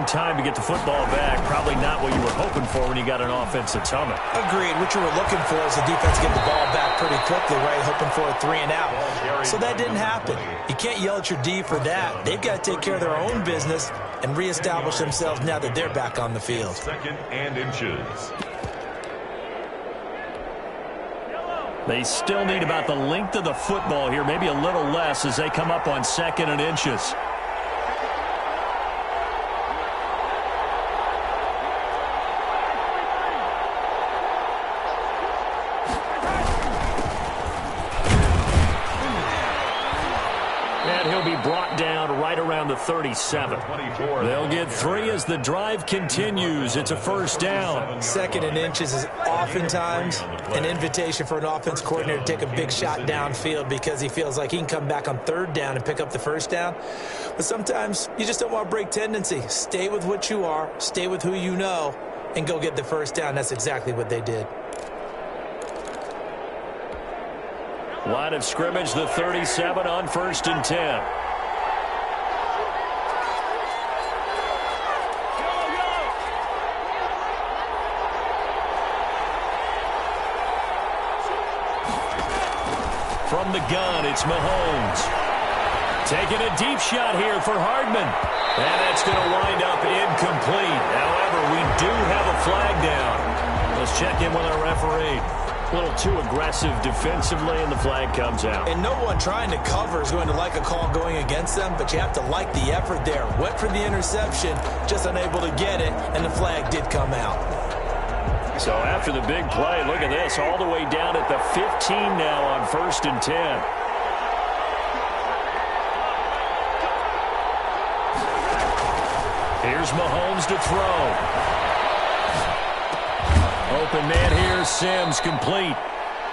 time to get the football back. Probably not what you were hoping for when you got an offense that's humming. Agreed. What you were looking for is the defense getting the ball back pretty quickly, right? Hoping for a 3-and-out. So that didn't happen. You can't yell at your D for that. They've got to take care of their own business and reestablish themselves now that they're back on the field. 2nd and inches. They still need about the length of the football here, maybe a little less as they come up on 2nd and inches. Brought down right around the 37. They'll get 3 as the drive continues. It's a 1st down. 2nd and inches is oftentimes an invitation for an offense coordinator to take a big shot downfield because he feels like he can come back on 3rd down and pick up the 1st down. But sometimes you just don't want to break tendency. Stay with what you are, stay with who you know, and go get the 1st down. That's exactly what they did. Line of scrimmage, the 37 on 1st and 10. From the gun, it's Mahomes. Taking a deep shot here for Hardman. And that's going to wind up incomplete. However, we do have a flag down. Let's check in with our referee. A little too aggressive defensively, and the flag comes out. And no one trying to cover is going to like a call going against them, but you have to like the effort there. Went for the interception, just unable to get it, and the flag did come out. So after the big play, look at this, all the way down at the 15 now on 1st and 10. Here's Mahomes to throw. Open man here, Sims, complete.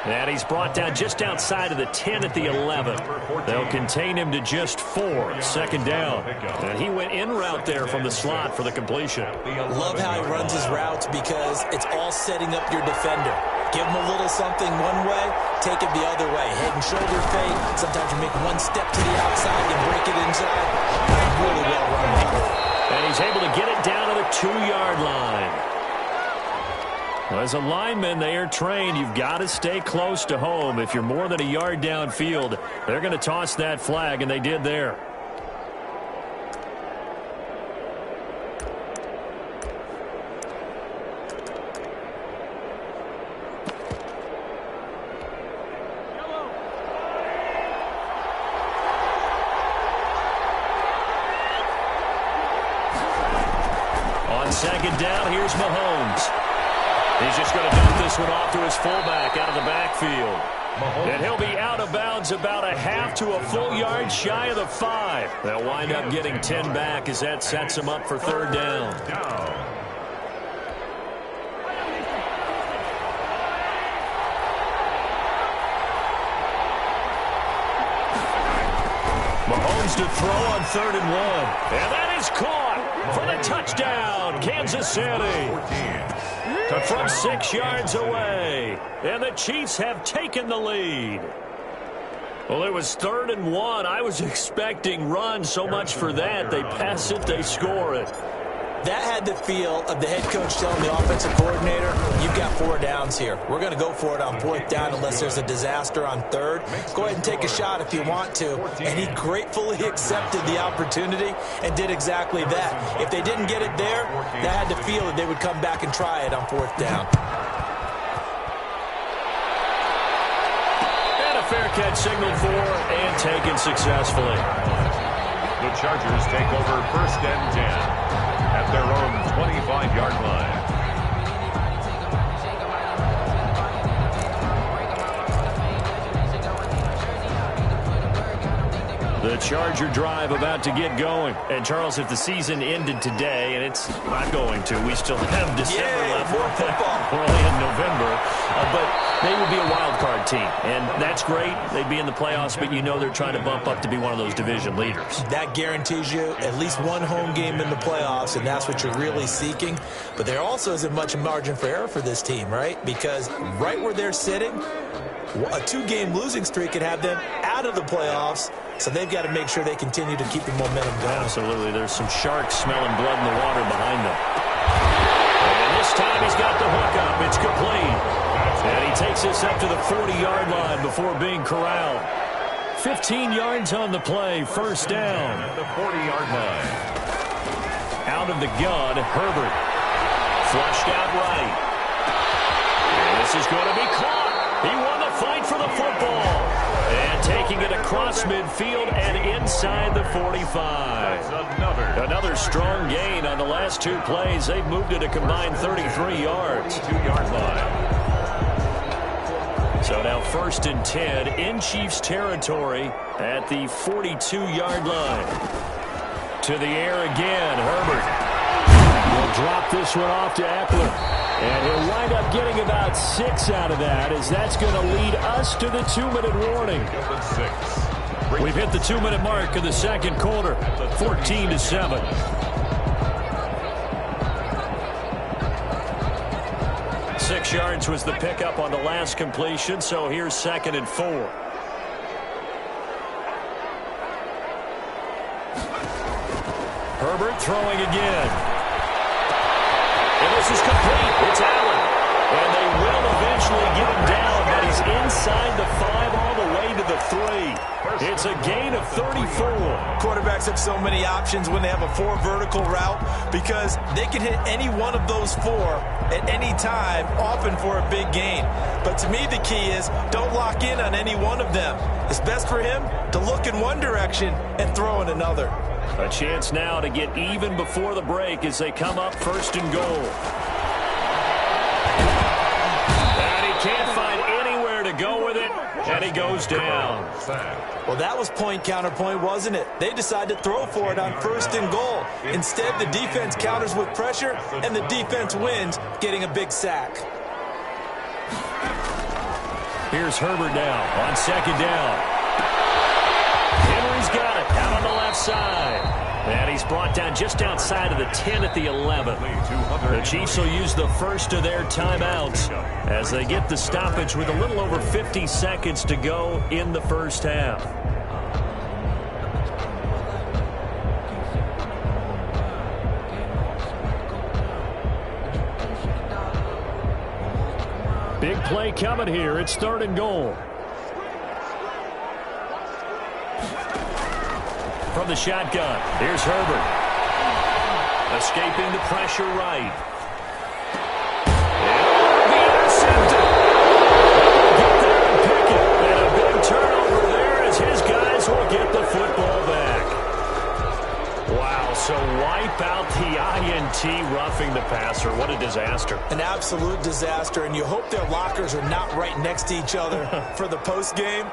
And he's brought down just outside of the 10 at the 11. They'll contain him to just 4, 2nd down. And he went in route there from the slot for the completion. Love how he runs his routes because it's all setting up your defender. Give him a little something one way, take it the other way. Head and shoulder fake. Sometimes you make one step to the outside and break it inside. Really well run. And he's able to get it down to the 2-yard line. As a lineman, they are trained. You've got to stay close to home. If you're more than a yard downfield, they're going to toss that flag, and they did there. On 2nd down, here's Mahomes. He's just going to dump this one off to his fullback out of the backfield. And he'll be out of bounds about a half to a full yard shy of the 5. They'll wind up getting 10 back as that sets him up for 3rd down. Mahomes to throw on 3rd and 1. And that is caught for the touchdown, Kansas City. From 6 yards away. And the Chiefs have taken the lead. Well, it was 3rd and 1. I was expecting run, so much for that. They pass it, they score it. That had the feel of the head coach telling the offensive coordinator, you've got 4 downs here. We're going to go for it on 4th down unless there's a disaster on 3rd. Go ahead and take a shot if you want to. And he gratefully accepted the opportunity and did exactly that. If they didn't get it there, they had the feel that they would come back and try it on 4th down. And a fair catch signaled for and taken successfully. The Chargers take over 1st and 10. At their own 25-yard line. The Charger drive about to get going. And, Charles, if the season ended today, and it's not going to, we still have December left. More football. We're only in November. But they would be a wild card team. And that's great. They'd be in the playoffs, but you know they're trying to bump up to be one of those division leaders. That guarantees you at least one home game in the playoffs, and that's what you're really seeking. But there also isn't much margin for error for this team, right? Because right where they're sitting, a 2-game losing streak could have them out of the playoffs. So they've got to make sure they continue to keep the momentum going. Absolutely. There's some sharks smelling blood in the water this up to the 40-yard line before being corralled. 15 yards on the play, first down. At the 40-yard line. Out of the gun, Herbert. Flushed out right. And this is going to be caught. He won the fight for the football. And taking it across midfield and inside the 45. Another strong gain on the last two plays. They've moved it a combined 33 yards. 2-yard line. So now 1st and 10 in Chiefs territory at the 42-yard line. To the air again, Herbert will drop this one off to Eckler. And he'll wind up getting about 6 out of that, as that's going to lead us to the 2-minute warning. We've hit the 2-minute mark in the second quarter, 14-7. Six yards was the pickup on the last completion, so here's 2nd and 4. Herbert throwing again. And this is complete. It's Allen. And they will eventually get him down, but he's inside the 5 all the way to the 3. It's a gain of 34. Quarterbacks have so many options when they have a 4 vertical route because they can hit any one of those 4 at any time, often for a big gain. But to me, the key is don't lock in on any one of them. It's best for him to look in one direction and throw in another. A chance now to get even before the break as they come up 1st and goal. And he can't find anywhere to go with it, and he goes down. Well, that was point counterpoint, wasn't it? They decided to throw for it on 1st and goal. Instead, the defense counters with pressure, and the defense wins, getting a big sack. Here's Herbert now on 2nd down. Henry's got it out on the left side. And he's brought down just outside of the 10 at the 11. The Chiefs will use the first of their timeouts as they get the stoppage with a little over 50 seconds to go in the first half. Big play coming here. It's 3rd and goal. From the shotgun, here's Herbert. Escaping the pressure right. And the intercepted. Get there and pick it. And a big turnover there as his guys will get the football back. Wow, so wipe out the INT roughing the passer. What a disaster. An absolute disaster, and you hope their lockers are not right next to each other for the postgame.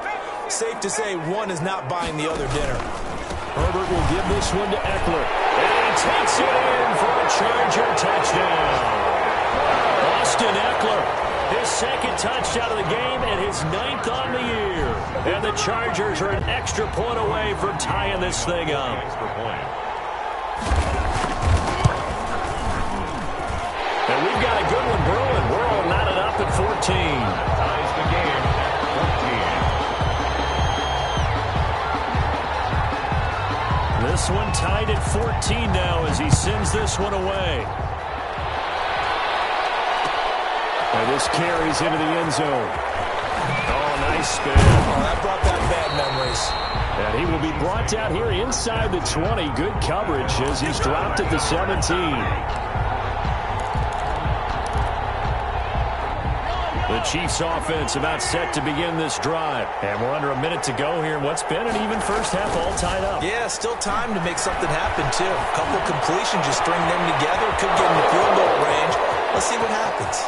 Safe to say one is not buying the other dinner. Herbert will give this one to Eckler. And he takes it in for a Charger touchdown. Austin Eckler, his 2nd touchdown of the game and his 9th on the year. And the Chargers are an extra point away from tying this thing up. And we've got a good one brewing. We're all knotted up at 14. Ties the game at 14. This one tied at 14 now as he sends this one away. And this carries into the end zone. Oh, nice spin. Oh, that brought back bad memories. And he will be brought down here inside the 20. Good coverage as he's dropped at the 17. The Chiefs offense about set to begin this drive. And we're under a minute to go here. What's been an even first half all tied up. Yeah, still time to make something happen, too. A couple completions, just string them together. Could get in the field goal range. Let's see what happens.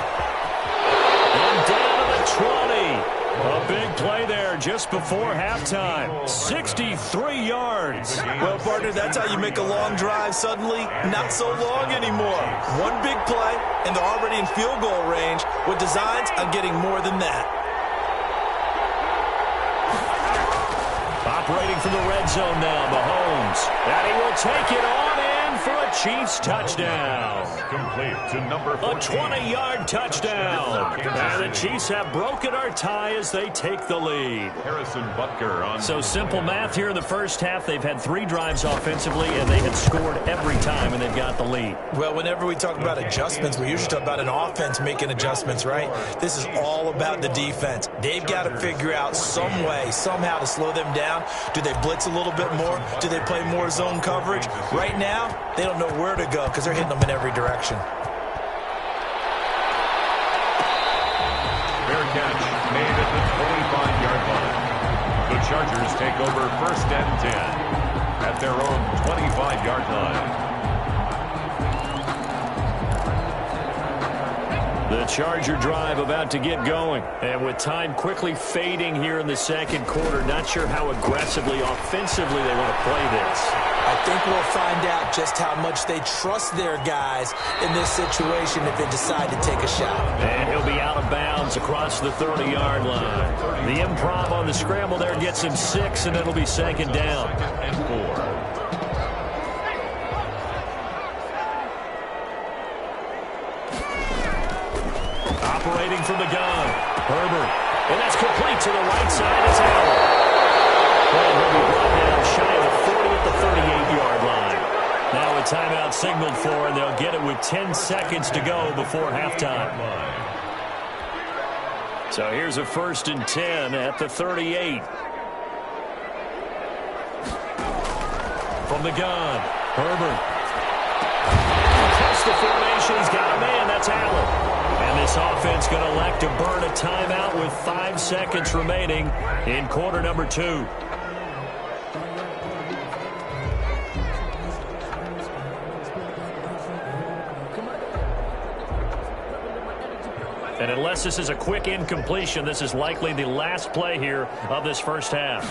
And down to the 20. A big play there just before halftime. 63 yards. Well, partner, that's how you make a long drive suddenly not so long anymore. One big play, and they're already in field goal range with designs on getting more than that. Operating from the red zone now, Mahomes. And he will take it on in for a a Chiefs touchdown. Complete to number 14. A 20-yard touchdown. And the Chiefs have broken our tie as they take the lead. Harrison Butker on. So simple math here in the first half. They've had 3 drives offensively, and they have scored every time, and they've got the lead. Well, whenever we talk about adjustments, we usually talk about an offense making adjustments, right? This is all about the defense. They've got to figure out some way, somehow to slow them down. Do they blitz a little bit more? Do they play more zone coverage? Right now, they don't know where to go because they're hitting them in every direction. Fair catch made at the 25-yard line. The Chargers take over first and 10 at their own 25-yard line. The Charger drive about to get going. And with time quickly fading here in the second quarter, not sure how aggressively, offensively they want to play this. I think we'll find out just how much they trust their guys in this situation if they decide to take a shot. And he'll be out of bounds across the 30-yard line. The improv on the scramble there gets him 6, and it'll be second down. And 4. Operating from the gun, Herbert. And that's complete to the right side. It's Allen. Well, he'll be brought down shy of the 40 at the 38-yard line. Now a timeout signaled for, and they'll get it with 10 seconds to go before halftime. So here's a 1st and 10 at the 38. From the gun, Herbert. Across the formation, he's got a man. That's Allen. And this offense going to elect to burn a timeout with 5 seconds remaining in quarter number 2. And unless this is a quick incompletion, this is likely the last play here of this first half.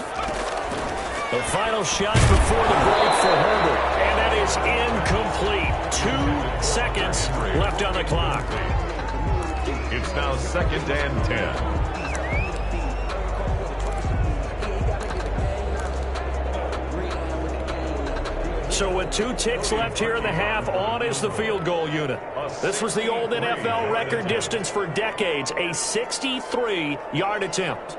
The final shot before the break for Herbert. And that is incomplete. 2 seconds left on the clock. It's now 2nd and 10. So with 2 ticks left here in the half, on is the field goal unit. This was the old NFL record distance for decades, a 63-yard attempt.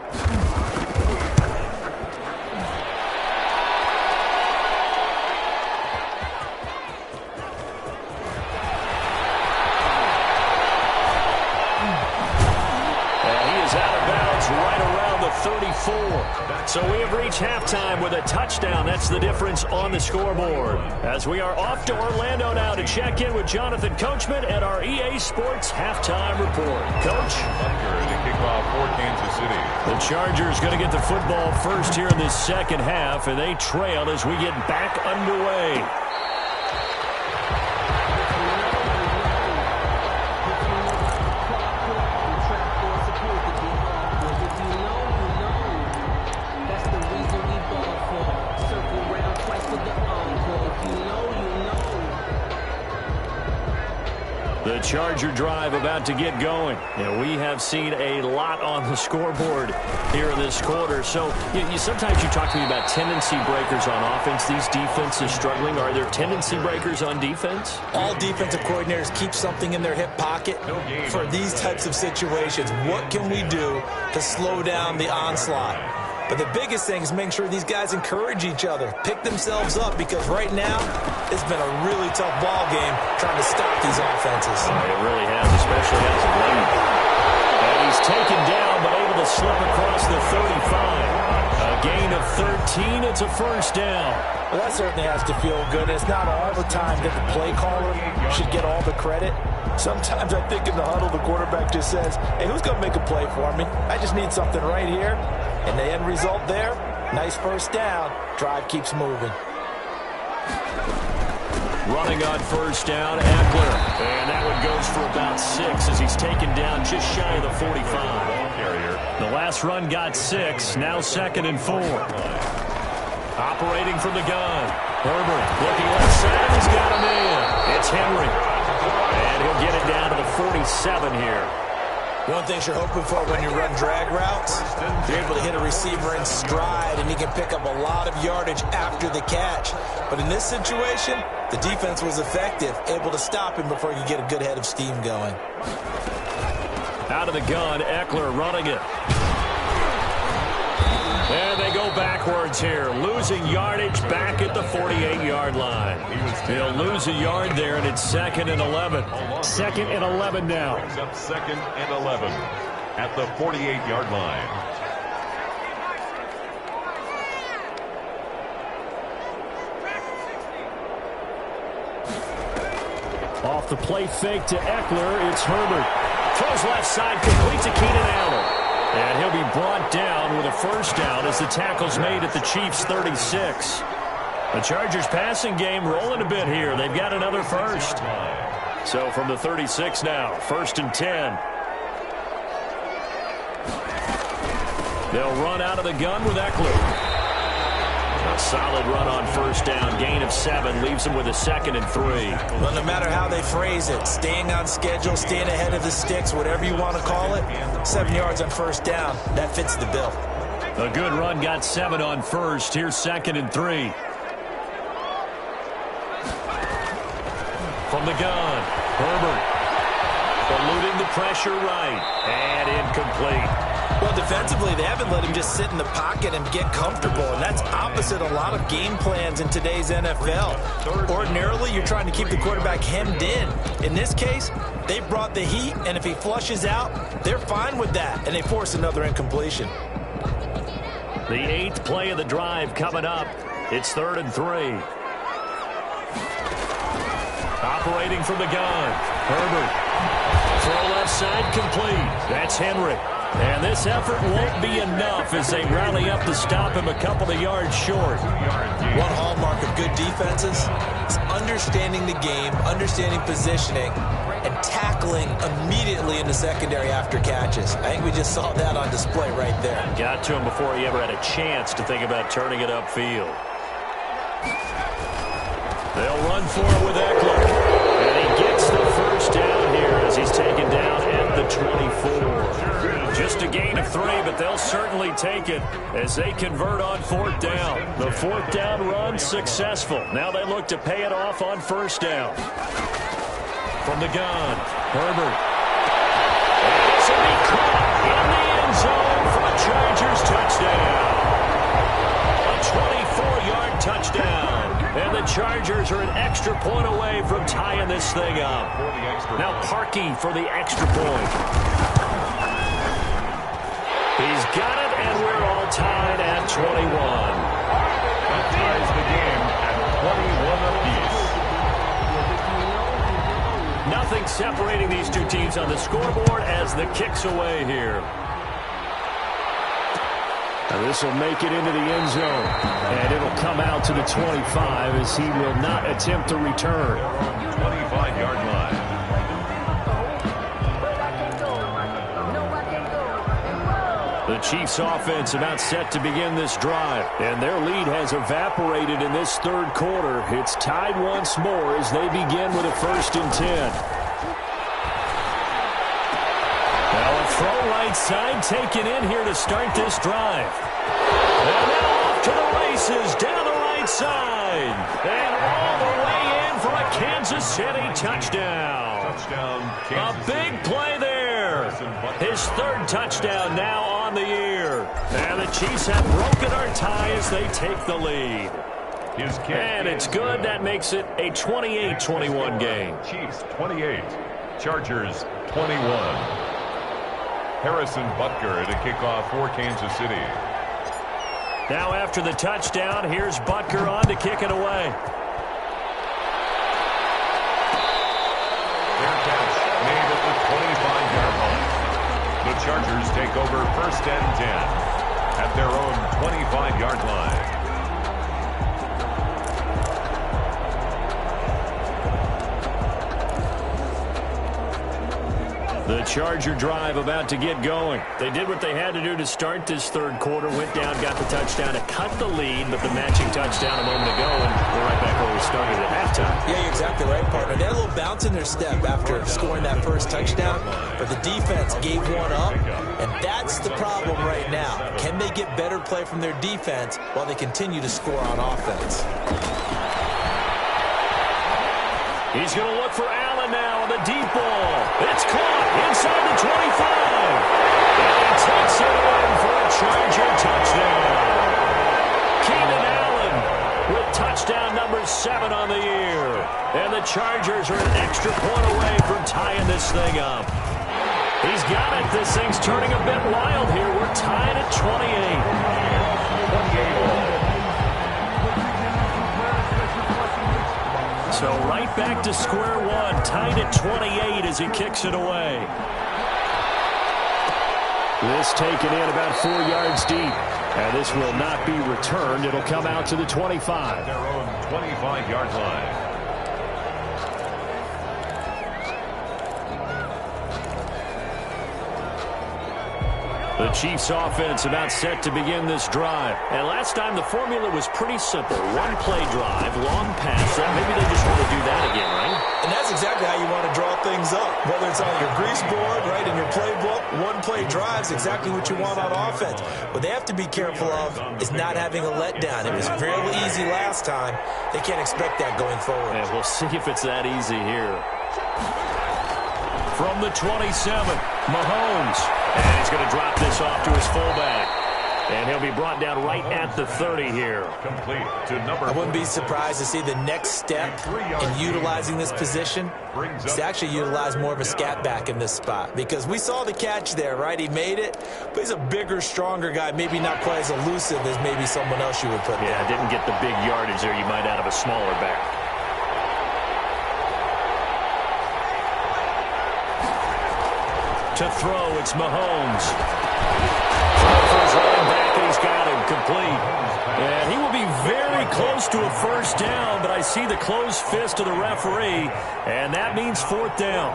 Right around the 34. So we have reached halftime with a touchdown. That's the difference on the scoreboard. As we are off to Orlando now to check in with Jonathan Coachman at our EA Sports Halftime Report. Coach? To kick off for Kansas City. The Chargers going to get the football first here in this second half, and they trail as we get back underway. The Charger drive about to get going. And we have seen a lot on the scoreboard here in this quarter. So sometimes you talk to me about tendency breakers on offense. These defenses struggling. Are there tendency breakers on defense? All defensive coordinators keep something in their hip pocket for these types of situations. What can we do to slow down the onslaught? But the biggest thing is making sure these guys encourage each other, pick themselves up, because right now it's been a really tough ball game trying to stop these offenses. It really has, especially as of late. And he's taken down, but able to slip across the 35. A gain of 13. It's a first down. Well, that certainly has to feel good. It's not all the time that the play caller should get all the credit. Sometimes I think in the huddle, the quarterback just says, hey, who's going to make a play for me? I just need something right here. And the end result there, nice first down. Drive keeps moving. Running on first down, Eckler. And that one goes for about 6 as he's taken down just shy of the 45. The last run got 6, now 2nd and 4. Operating from the gun. Herbert looking left side, he's got him in. It's Henry. And he'll get it down to the 47 here. One thing you're hoping for when you run drag routes, you're able to hit a receiver in stride, and he can pick up a lot of yardage after the catch. But in this situation, The defense was effective, able to stop him before he could get a good head of steam going. Out of the gun, Eckler running it. And they go backwards here, losing yardage back at the 48-yard line. They'll lose a yard there, and it's 2nd and 11. 2nd and 11 now. Up 2nd and 11 at the 48-yard line. Off the play fake to Eckler, it's Herbert. Throws left side, complete to Keenan Allen. And he'll be brought down with a first down as the tackle's made at the Chiefs' 36. The Chargers passing game rolling a bit here. They've got another first. So from the 36 now, 1st and 10. They'll run out of the gun with Eckler. A solid run on first down. Gain of 7 leaves him with a 2nd and 3. Well, no matter how they phrase it, staying on schedule, staying ahead of the sticks, whatever you want to call it, 7 yards on first down, that fits the bill. A good run, got 7 on first. Here's 2nd and 3. From the gun, Herbert. Eluding the pressure right. And incomplete. Well, defensively, they haven't let him just sit in the pocket and get comfortable, and that's opposite a lot of game plans in today's NFL. Ordinarily, you're trying to keep the quarterback hemmed in. In this case, they brought the heat, and if he flushes out, they're fine with that, and they force another incompletion. The 8th play of the drive coming up. It's 3rd and 3. Operating from the gun, Herbert. Throw left side complete. That's Henry. And this effort won't be enough as they rally up to stop him a couple of yards short. One hallmark of good defenses is understanding the game, understanding positioning, and tackling immediately in the secondary after catches. I think we just saw that on display right there. Got to him before he ever had a chance to think about turning it upfield. They'll run for it with Eckler. And he gets the first down here as he's taken down at the 24. Just a gain of 3, but they'll certainly take it as they convert on 4th down. The 4th down run successful. Now they look to pay it off on first down. From the gun, Herbert. And this will be caught in the end zone for a Chargers touchdown. A 24-yard touchdown. And the Chargers are an extra point away from tying this thing up. Now Parkey for the extra point. He's got it, and we're all tied at 21. That ties the game at 21 apiece. Nothing separating these two teams on the scoreboard as the kick's away here. Now this will make it into the end zone, and it'll come out to the 25 as he will not attempt to return. 25-yard line. The Chiefs offense about set to begin this drive, and their lead has evaporated in this 3rd quarter. It's tied once more as they begin with a 1st and 10. Now a throw right side taken in here to start this drive. And now off to the races down the right side. And all the way in for a Kansas City touchdown. A big play there. His 3rd touchdown now on the year. And the Chiefs have broken our tie as they take the lead. And it's good. That makes it a 28-21 game. Chiefs 28, Chargers 21. Harrison Butker at a kickoff for Kansas City. Now after the touchdown, here's Butker on to kick it away. Fair catch made at the 25-yard line. The Chargers take over 1st and 10 at their own 25-yard line. The Charger drive about to get going. They did what they had to do to start this 3rd quarter. Went down, got the touchdown to cut the lead, but the matching touchdown a moment ago, and we're right back where we started at halftime. Yeah, you're exactly right, partner. They had a little bounce in their step after scoring that first touchdown, but the defense gave one up, and that's the problem right now. Can they get better play from their defense while they continue to score on offense? He's going to look for Allen now on the deep ball. It's caught inside the 25. And he takes it in for a Charger touchdown. Keenan Allen with touchdown number 7 on the year. And the Chargers are an extra point away from tying this thing up. He's got it. This thing's turning a bit wild here. We're tied at 28. So right back to square one, tied at 28 as he kicks it away. This taken in about 4 yards deep. And this will not be returned. It'll come out to the 25. Their own 25-yard line. The Chiefs offense about set to begin this drive. And last time the formula was pretty simple. One play drive, long pass. Maybe they just want to do that again, right? And that's exactly how you want to draw things up. Whether it's on your grease board, right, in your playbook, one play drive is exactly what you want on offense. What they have to be careful of is not having a letdown. It was fairly easy last time. They can't expect that going forward. And we'll see if it's that easy here. From the 27, Mahomes. And he's going to drop this off to his fullback. And he'll be brought down right at the 30 here. Complete to number. I wouldn't be surprised to see the next step in utilizing this position is to actually utilize more of a scat back in this spot. Because we saw the catch there, right? He made it, but he's a bigger, stronger guy. Maybe not quite as elusive as maybe someone else you would put there. Yeah, didn't get the big yardage there you might out of a smaller back. To throw, it's Mahomes. Throw for his running back, and he's got him complete. And he will be very close to a first down, but I see the closed fist of the referee, and that means 4th down.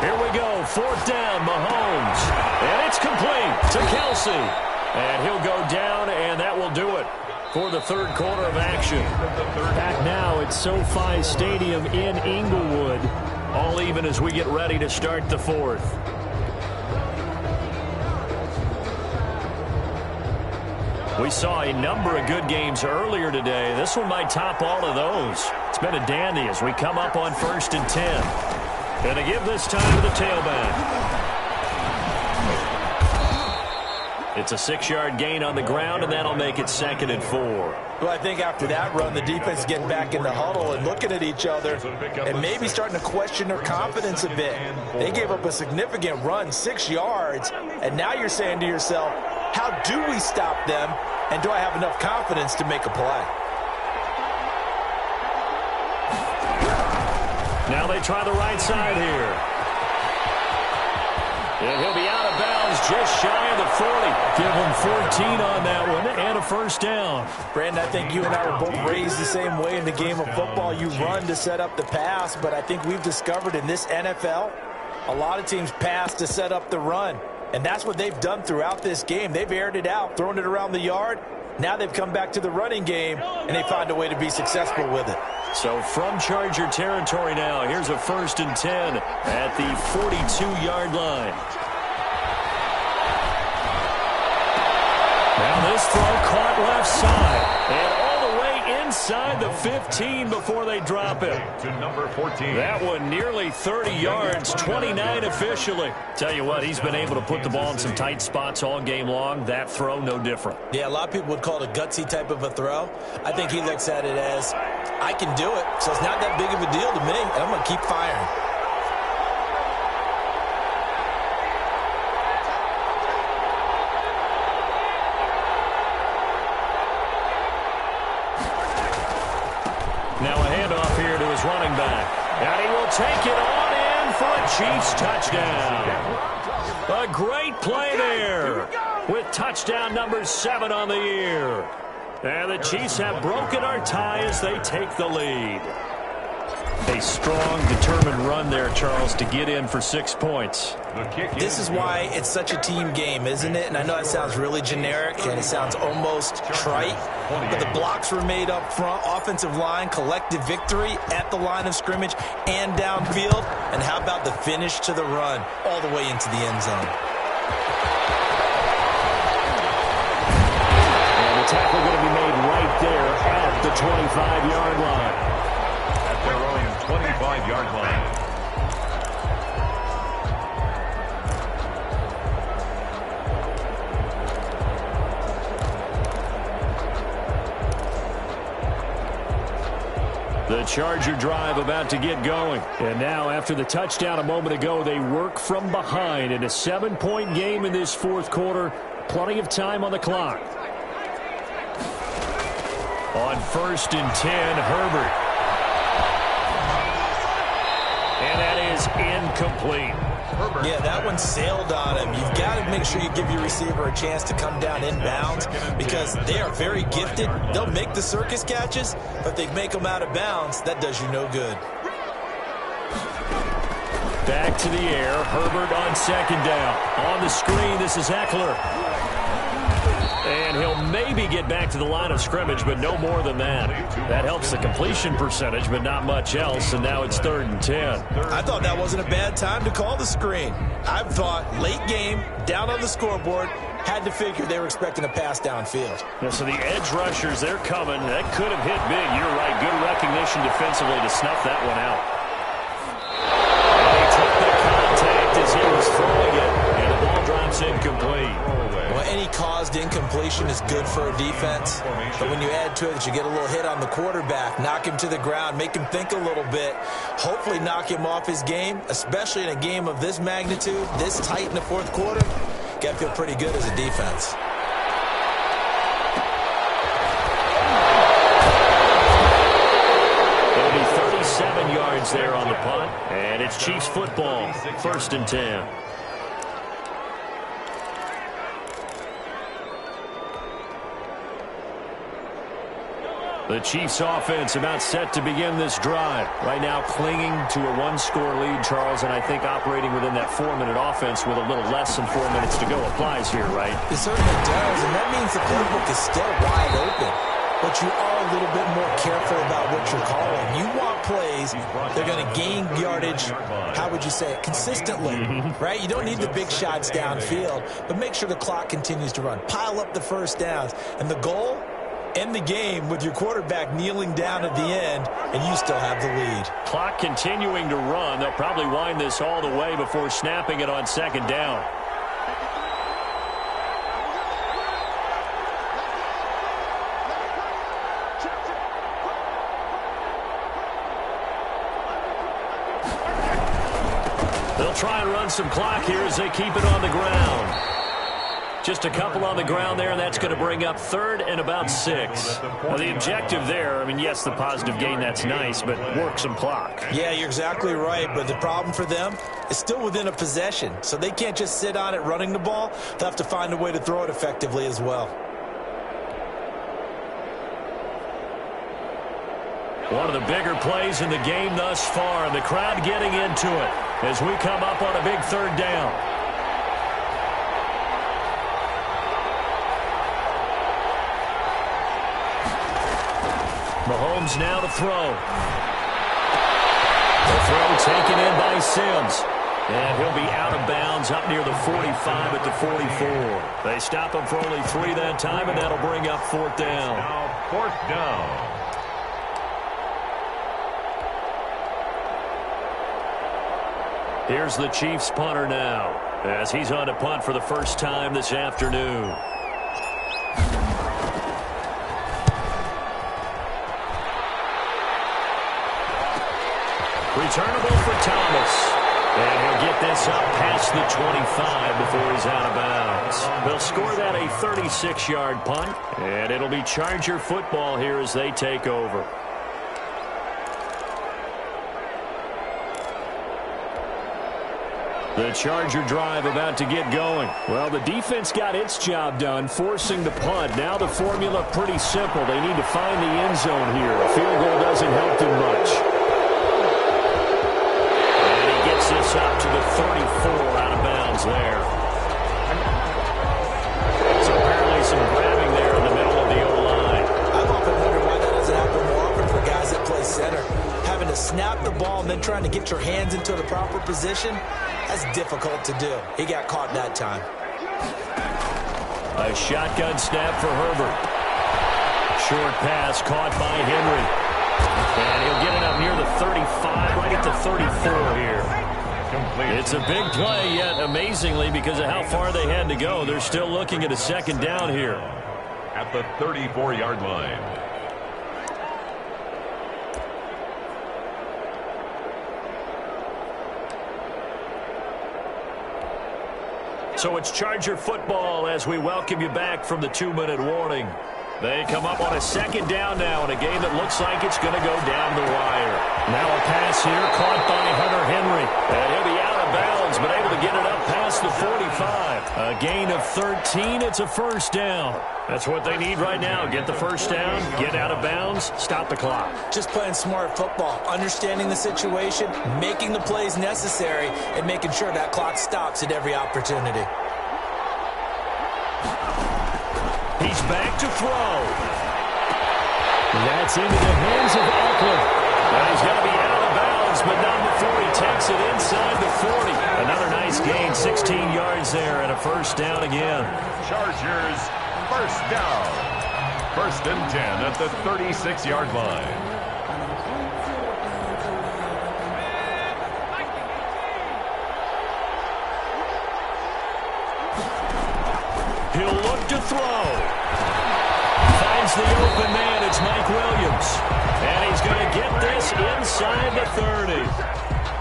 Here we go, 4th down, Mahomes. And it's complete to Kelsey. And he'll go down, and that will do it for the third quarter of action. Back now at SoFi Stadium in Inglewood. All even as we get ready to start the fourth. We saw a number of good games earlier today. This one might top all of those. It's been a dandy as we come up on 1st and 10. And they give this time to the tailback. It's a 6-yard gain on the ground, and that'll make it 2nd and 4. Well, I think after that run, the defense is getting back in the huddle and looking at each other and maybe starting to question their confidence a bit. They gave up a significant run, 6 yards, and now you're saying to yourself, how do we stop them, and do I have enough confidence to make a play? Now they try the right side here. And he'll be out of bounds just shy of the 40. Give him 14 on that one and a first down. Brandon, I think you and I were both raised the same way in the game of football. You run to set up the pass, but I think we've discovered in this NFL, a lot of teams pass to set up the run. And that's what they've done throughout this game. They've aired it out, thrown it around the yard. Now they've come back to the running game, and they find a way to be successful with it. So from Charger territory now, here's a 1st and 10 at the 42-yard line. Now this throw caught left side. And all the way inside the 15 before they drop it. To number 14. That one nearly 30 yards, 29 officially. Tell you what, he's been able to put the ball in some tight spots all game long. That throw, no different. Yeah, a lot of people would call it a gutsy type of a throw. I think he looks at it as, I can do it, so it's not that big of a deal to me, and I'm going to keep firing. Now a handoff here to his running back. And he will take it on in for a Chiefs touchdown. A great play there with touchdown number 7 on the year. And the Chiefs have broken our tie as they take the lead. A strong, determined run there, Charles, to get in for 6 points. This is why it's such a team game, isn't it? And I know that sounds really generic and it sounds almost trite, but the blocks were made up front, offensive line, collective victory at the line of scrimmage and downfield. And how about the finish to the run all the way into the end zone? And the tackle going to be made right there at the 25-yard line. At their own 25-yard line. The Charger drive about to get going. And now, after the touchdown a moment ago, they work from behind in a 7-point game in this fourth quarter. Plenty of time on the clock. On 1st and 10, Herbert. And that is incomplete. Yeah, that one sailed on him. You've got to make sure you give your receiver a chance to come down inbounds because they are very gifted. They'll make the circus catches, but if they make them out of bounds, that does you no good. Back to the air. Herbert on 2nd down. On the screen, this is Eckler. And he'll maybe get back to the line of scrimmage, but no more than that. That helps the completion percentage, but not much else, and now it's 3rd and 10. I thought that wasn't a bad time to call the screen. I thought late game, down on the scoreboard, had to figure they were expecting a pass downfield. Yeah, so the edge rushers, they're coming. That could have hit big. You're right. Good recognition defensively to snuff that one out. And he took the contact as he was throwing it, and the ball drops incomplete. Well, any caused incompletion is good for a defense, but when you add to it that you get a little hit on the quarterback, knock him to the ground, make him think a little bit, hopefully knock him off his game, especially in a game of this magnitude, this tight in the fourth quarter, got to feel pretty good as a defense. It'll be 37 yards there on the punt, and it's Chiefs football, 1st and 10. The Chiefs offense about set to begin this drive. Right now clinging to a 1-score lead, Charles, and I think operating within that 4-minute offense with a little less than 4 minutes to go applies here, right? It certainly does, and that means the playbook is still wide open. But you are a little bit more careful about what you're calling. You want plays, they're going to gain yardage, how would you say it, consistently, right? You don't need the big shots downfield, but make sure the clock continues to run. Pile up the first downs, and the goal, end the game with your quarterback kneeling down at the end, and you still have the lead. Clock continuing to run. They'll probably wind this all the way before snapping it on 2nd down. They'll try and run some clock here as they keep it on the ground. Just a couple on the ground there, and that's going to bring up 3rd and about 6. Now, the objective there, I mean, yes, the positive gain, that's nice, but work some clock. Yeah, you're exactly right, but the problem for them is still within a possession, so they can't just sit on it running the ball. They'll have to find a way to throw it effectively as well. One of the bigger plays in the game thus far, and the crowd getting into it as we come up on a big 3rd down. Mahomes now to throw. The throw taken in by Sims. And he'll be out of bounds up near the 45 at the 44. They stop him for only 3 that time, and that'll bring up 4th down. Now 4th down. Here's the Chiefs punter now, as he's on to punt for the first time this afternoon. Returnable for Thomas. And he'll get this up past the 25 before he's out of bounds. They'll score that a 36-yard punt, and it'll be Charger football here as they take over. The Charger drive about to get going. Well, the defense got its job done, forcing the punt. Now the formula pretty simple. They need to find the end zone here. A field goal doesn't help them much. gets up to the 34 out of bounds there. So apparently some grabbing there in the middle of the O-line. I've often wondered why that doesn't happen more often for guys that play center. Having to snap the ball and then trying to get your hands into the proper position, that's difficult to do. He got caught that time. A shotgun snap for Herbert. Short pass caught by Henry. And he'll get it up near the 35, right at the 34 here. Complete. It's a big play, yet amazingly, because of how far they had to go, they're still looking at a second down here. At the 34-yard line. So it's Charger football as we welcome you back from the 2-minute warning. They come up on a second down now in a game that looks like it's going to go down the wire. Now a pass here caught by Hunter Henry. And he'll be out of bounds, but able to get it up past the 45. A gain of 13. It's a first down. That's what they need right now. Get the first down, get out of bounds, stop the clock. Just playing smart football, understanding the situation, making the plays necessary, and making sure that clock stops at every opportunity. He's back to throw. That's into the hands of Eckler. Well, he's going to be out of bounds, but not before he takes it inside the 40. Another nice gain, 16 yards there, and a first down again. Chargers, first down. First and 10 at the 36-yard line. He'll look to throw. Finds the open man. It's Mike Williams. And he's going to get this inside the 30.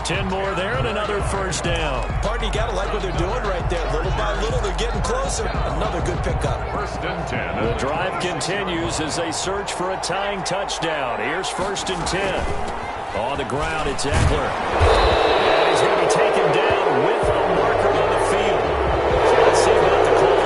10 more there and another first down. Partner, you got to like what they're doing right there. Little by little, they're getting closer. Another good pickup. First and 10. The drive continues as they search for a tying touchdown. Here's first and 10. On the ground, it's Eckler. And he's going to be taken down with a marker on the field. So let's see about the call.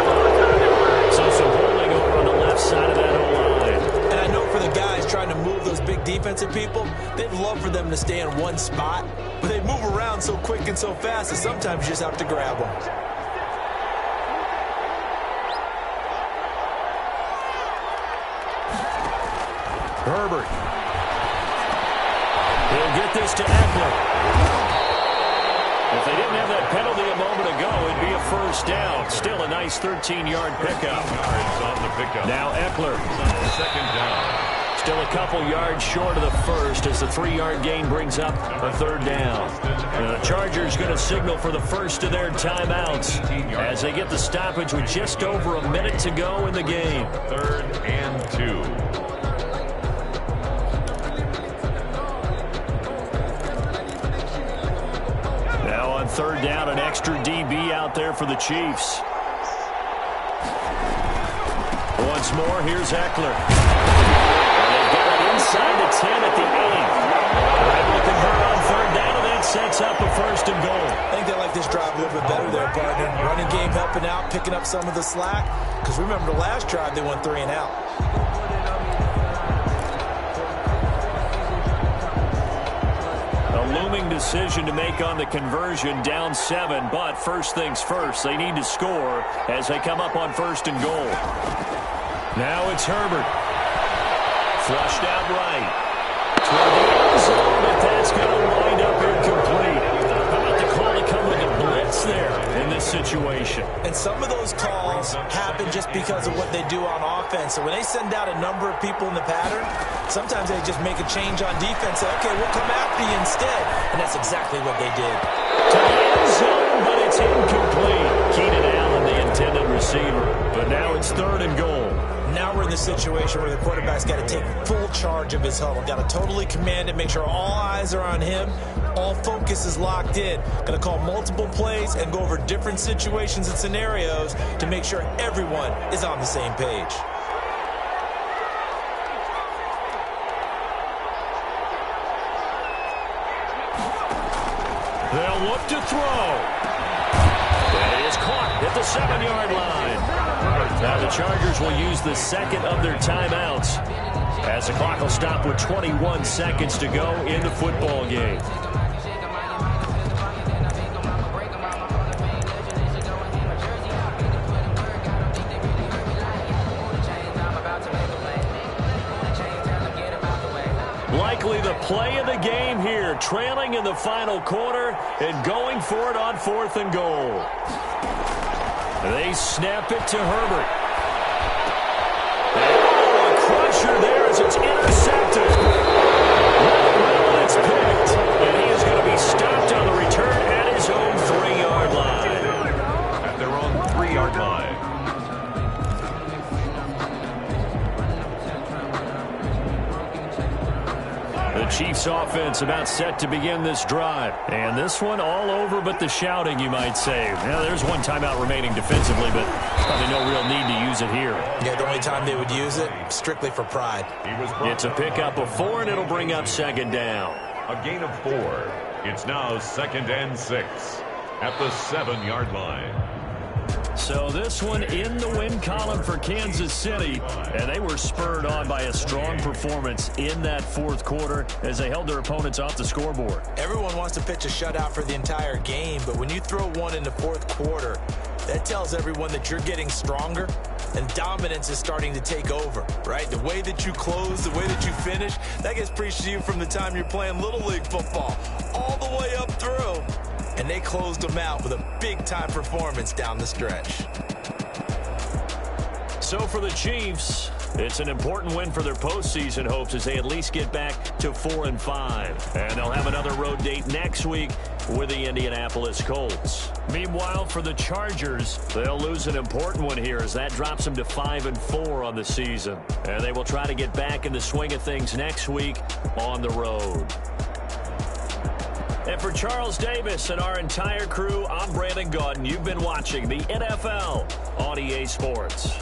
So some holding over on the left side of that O-line. And I know for the guys trying to move those big defensive people, they'd love for them to stay in one spot, but they move around so quick and so fast that sometimes you just have to grab them. Herbert. He'll get this to Eckler. If they didn't have that penalty a moment ago, it'd be a first down. Still a nice 13-yard pickup. Now Eckler. Second down. Still a couple yards short of the first as the 3-yard gain brings up a third down. The Chargers going to signal for the first of their timeouts as they get the stoppage with just over a minute to go in the game. 3rd and 2. Third down, an extra DB out there for the Chiefs. Once more, here's Eckler. And they've got it inside the 10 at the 8. Able to convert on third down, and that sets up a first and goal. I think they like this drive a little bit better there, partner. Running game helping out, picking up some of the slack. Because remember, the last drive, they went 3 and out. Looming decision to make on the conversion, down 7, but first things first, they need to score as they come up on first and goal. Now it's Herbert. Flushed out right. Toward the end zone, but that's going to wind up incomplete. How about the call to come with a blitz there in this situation? And some of those calls happen just because of what they do on offense. So when they send out a number of people in the pattern, sometimes they just make a change on defense. Say, okay, we'll come after you instead. And that's exactly what they did. To the end zone, but it's incomplete. Keenan Allen, the intended receiver. But now it's third and goal. Now we're in the situation where the quarterback's got to take full charge of his huddle. Got to totally command it, make sure all eyes are on him. All focus is locked in. Going to call multiple plays and go over different situations and scenarios to make sure everyone is on the same page. They'll look to throw. That is caught at the 7-yard line. Now the Chargers will use the second of their timeouts as the clock will stop with 21 seconds to go in the football game. likely the play of the game here, trailing in the final quarter and going for it on 4th and goal. They snap it to Herbert. Oh, a crusher there as it's intercepted. Well, it's picked, and he is going to be stopped on the return at his own 3-yard line. At their own 3-yard line. The Chiefs offense about set to begin this drive. And this one all over but the shouting, you might say. Now, there's one timeout remaining defensively, but probably no real need to use it here. Yeah, the only time they would use it, strictly for pride. It's a pickup of 4, and it'll bring up 2nd down. A gain of 4. It's now 2nd and 6 at the 7-yard line. So this one in the win column for Kansas City, and they were spurred on by a strong performance in that 4th quarter as they held their opponents off the scoreboard. Everyone wants to pitch a shutout for the entire game, but when you throw one in the 4th quarter, that tells everyone that you're getting stronger and dominance is starting to take over, right? The way that you close, the way that you finish, that gets preached to you from the time you're playing Little League football all the way up through. And they closed them out with a big-time performance down the stretch. So for the Chiefs, it's an important win for their postseason hopes as they at least get back to 4-5. And they'll have another road date next week with the Indianapolis Colts. Meanwhile, for the Chargers, they'll lose an important one here as that drops them to 5-4 on the season. And they will try to get back in the swing of things next week on the road. And for Charles Davis and our entire crew, I'm Brandon Gaudin. You've been watching the NFL on EA Sports.